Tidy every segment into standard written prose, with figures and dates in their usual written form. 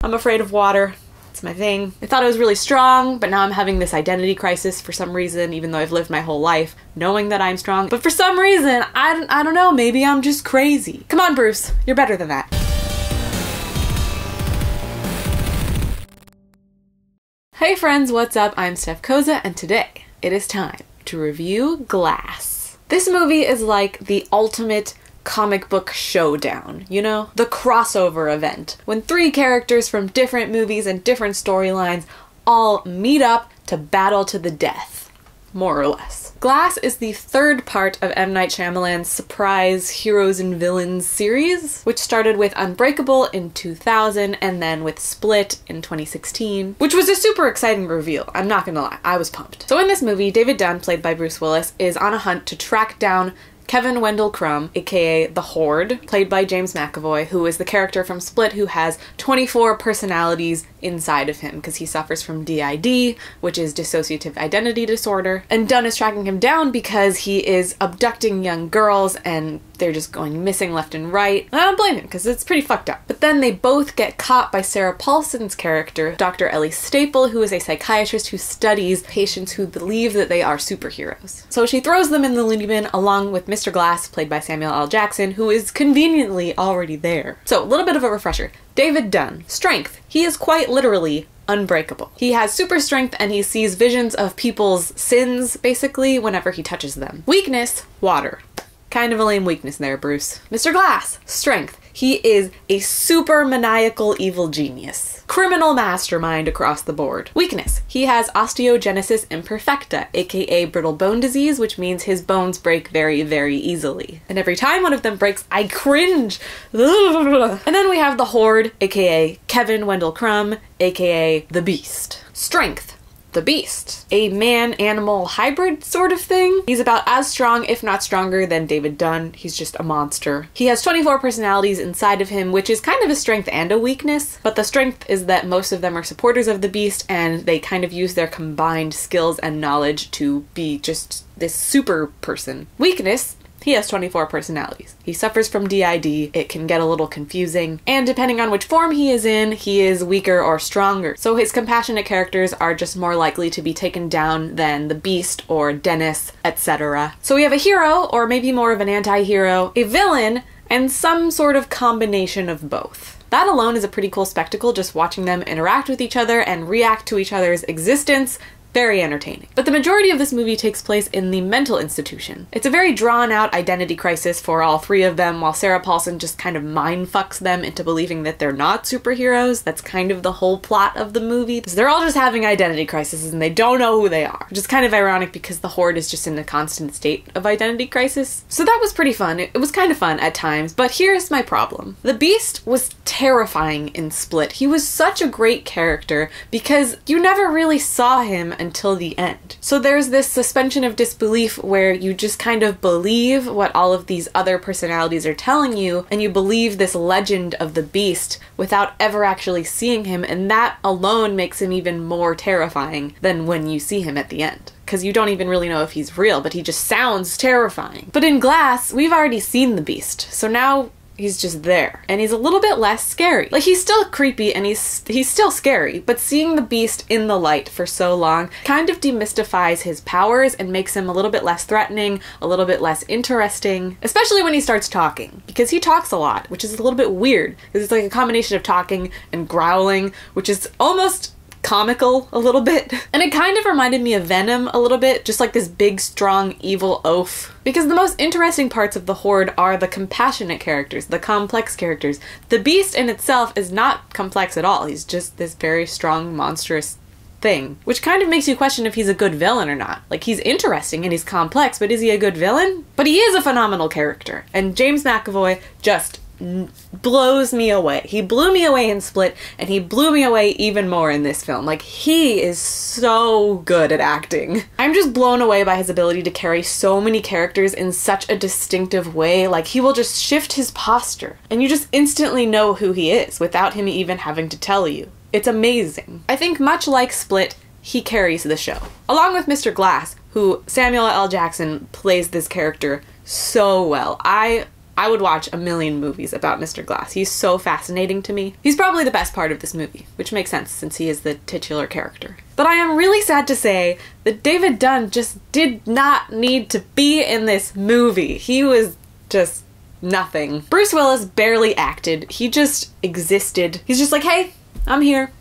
I'm afraid of water. It's my thing. I thought I was really strong, but now I'm having this identity crisis for some reason, even though I've lived my whole life knowing that I'm strong. But for some reason, I don't know, maybe I'm just crazy. Come on, Bruce, you're better than that. Hey friends, what's up? I'm Steph Koza, and today it is time to review Glass. This movie is like the ultimate comic book showdown, you know? The crossover event, when three characters from different movies and different storylines all meet up to battle to the death, more or less. Glass is the third part of M. Night Shyamalan's surprise heroes and villains series, which started with Unbreakable in 2000 and then with Split in 2016, which was a super exciting reveal, I'm not gonna lie, I was pumped. So in this movie, David Dunn, played by Bruce Willis, is on a hunt to track down Kevin Wendell Crumb, aka the Horde, played by James McAvoy, who is the character from Split who has 24 personalities inside of him because he suffers from DID, which is dissociative identity disorder. And Dunn is tracking him down because he is abducting young girls and they're just going missing left and right. And I don't blame him because it's pretty fucked up. But then they both get caught by Sarah Paulson's character, Dr. Ellie Staple, who is a psychiatrist who studies patients who believe that they are superheroes. So she throws them in the loony bin along with Mr. Glass, played by Samuel L. Jackson, who is conveniently already there. So a little bit of a refresher. David Dunn. Strength. He is quite literally unbreakable. He has super strength and he sees visions of people's sins, basically, whenever he touches them. Weakness. Water. Kind of a lame weakness there, Bruce. Mr. Glass. Strength. He is a super maniacal evil genius. Criminal mastermind across the board. Weakness. He has osteogenesis imperfecta, aka brittle bone disease, which means his bones break very, very easily. And every time one of them breaks, I cringe. Ugh. And then we have the Horde, aka Kevin Wendell Crumb, aka the Beast. Strength. The Beast. A man-animal hybrid sort of thing. He's about as strong, if not stronger, than David Dunn. He's just a monster. He has 24 personalities inside of him, which is kind of a strength and a weakness, but the strength is that most of them are supporters of the Beast, and they kind of use their combined skills and knowledge to be just this super person. Weakness. He has 24 personalities. He suffers from DID, it can get a little confusing, and depending on which form he is in, he is weaker or stronger. So his compassionate characters are just more likely to be taken down than the Beast or Dennis, etc. So we have a hero, or maybe more of an anti-hero, a villain, and some sort of combination of both. That alone is a pretty cool spectacle, just watching them interact with each other and react to each other's existence. Very entertaining. But the majority of this movie takes place in the mental institution. It's a very drawn-out identity crisis for all three of them, while Sarah Paulson just kind of mind-fucks them into believing that they're not superheroes. That's kind of the whole plot of the movie. So they're all just having identity crises and they don't know who they are. Which is kind of ironic because the Horde is just in a constant state of identity crisis. So that was pretty fun. It was kind of fun at times, but here's my problem. The Beast was terrifying in Split. He was such a great character because you never really saw him until the end. So there's this suspension of disbelief where you just kind of believe what all of these other personalities are telling you, and you believe this legend of the Beast without ever actually seeing him, and that alone makes him even more terrifying than when you see him at the end. Because you don't even really know if he's real, but he just sounds terrifying. But in Glass, we've already seen the Beast, so now he's just there. And he's a little bit less scary. Like, he's still creepy and he's still scary, but seeing the Beast in the light for so long kind of demystifies his powers and makes him a little bit less threatening, a little bit less interesting, especially when he starts talking, because he talks a lot, which is a little bit weird, because it's like a combination of talking and growling, which is almost comical a little bit. And it kind of reminded me of Venom a little bit, just like this big, strong, evil oaf. Because the most interesting parts of the Horde are the compassionate characters, the complex characters. The Beast in itself is not complex at all. He's just this very strong, monstrous thing, which kind of makes you question if he's a good villain or not. Like, he's interesting and he's complex, but is he a good villain? But he is a phenomenal character. And James McAvoy just blows me away. He blew me away in Split, and he blew me away even more in this film. Like, he is so good at acting. I'm just blown away by his ability to carry so many characters in such a distinctive way. Like, he will just shift his posture, and you just instantly know who he is without him even having to tell you. It's amazing. I think much like Split, he carries the show. Along with Mr. Glass, who Samuel L. Jackson plays this character so well. I I would watch a million movies about Mr. Glass. He's so fascinating to me. He's probably the best part of this movie, which makes sense since he is the titular character. But I am really sad to say that David Dunn just did not need to be in this movie. He was just nothing. Bruce Willis barely acted. He just existed. He's just like, hey, I'm here.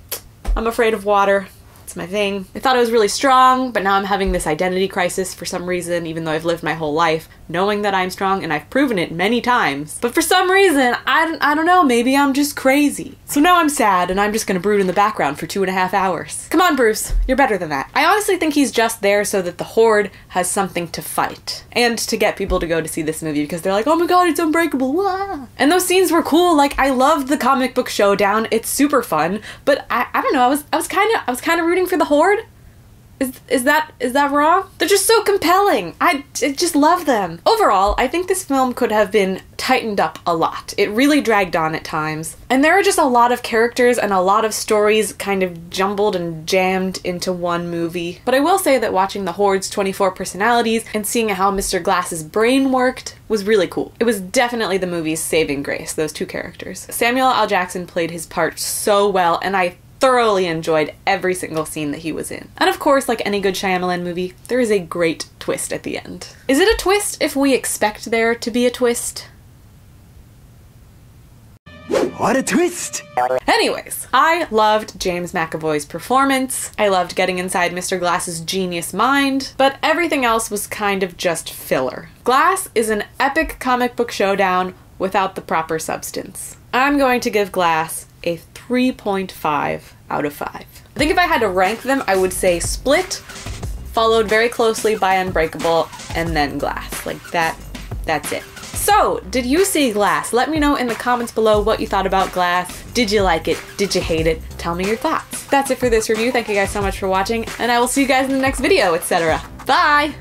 I'm afraid of water. It's my thing. I thought I was really strong, but now I'm having this identity crisis for some reason, even though I've lived my whole life knowing that I'm strong, and I've proven it many times. But for some reason, I don't know, maybe I'm just crazy. So now I'm sad, and I'm just gonna brood in the background for 2.5 hours. Come on, Bruce. You're better than that. I honestly think he's just there so that the Horde has something to fight, and to get people to go to see this movie because they're like, oh my god, it's Unbreakable, wah! And those scenes were cool. Like, I loved the comic book showdown. It's super fun, but I don't know, I was kind of rooting for the Horde. Is that wrong? They're just so compelling. I just love them. Overall, I think this film could have been tightened up a lot. It really dragged on at times. And there are just a lot of characters and a lot of stories kind of jumbled and jammed into one movie. But I will say that watching the Horde's 24 personalities and seeing how Mr. Glass's brain worked was really cool. It was definitely the movie's saving grace, those two characters. Samuel L. Jackson played his part so well, and I thoroughly enjoyed every single scene that he was in. And of course, like any good Shyamalan movie, there is a great twist at the end. Is it a twist if we expect there to be a twist? What a twist! Anyways, I loved James McAvoy's performance. I loved getting inside Mr. Glass's genius mind, but everything else was kind of just filler. Glass is an epic comic book showdown without the proper substance. I'm going to give Glass a 3.5 out of 5. I think if I had to rank them, I would say Split, followed very closely by Unbreakable, and then Glass. Like that's it. So, did you see Glass? Let me know in the comments below what you thought about Glass. Did you like it? Did you hate it? Tell me your thoughts. That's it for this review. Thank you guys so much for watching, and I will see you guys in the next video, etc. Bye!